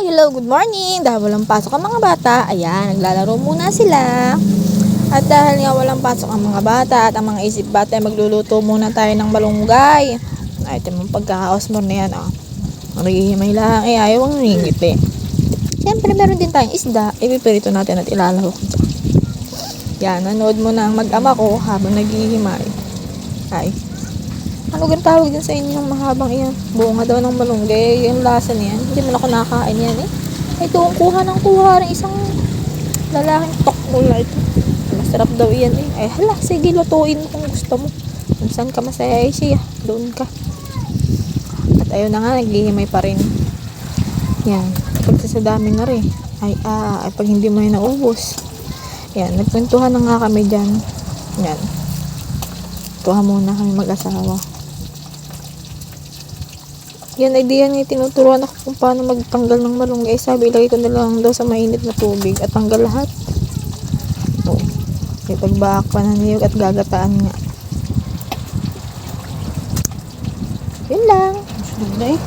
Hello, good morning. Dahil walang pasok ang mga bata, ayan, naglalaro muna sila. At dahil nga walang pasok ang mga bata at ang mga isip bata, ay magluluto muna tayo ng malunggay. Ay, ito mong pagkakaos mo na yan, oh. May lang, ayaw ang ningit eh. Siyempre, meron din tayong isda. Ipipirito natin at ilalahok dyan. Yan, nanood mo na ang mag-ama ko habang naghihimay. Ay, ano gan tawag din sa inyo yung mahabang iyan? Bunga daw ng malunggay. Yung lasa niyan. Hindi man ako nakain yan eh. Ay, ito ang kuha ng isang lalaking tokmula ito. Masarap daw yan eh. Ay, hala, sige, lutuin mo kung gusto mo. Kung saan ka masaya ay siya. Doon ka. At ayun na nga, naghihimay pa rin. Yan. Pagsasadami na rin. Ay, pag hindi mo na naubos. Yan, nagkwentuhan na nga kami dyan. Yan. Tuha muna kami mag-asawa. Yan, idea niya, tinuturuan ako kung paano magtanggal ng malunggay. Sabi, ilagay ko na lang daw sa mainit na tubig at tanggal lahat. O, may pagbahak pa na niyog at gagataan nga. Yun lang. Sunod na eh.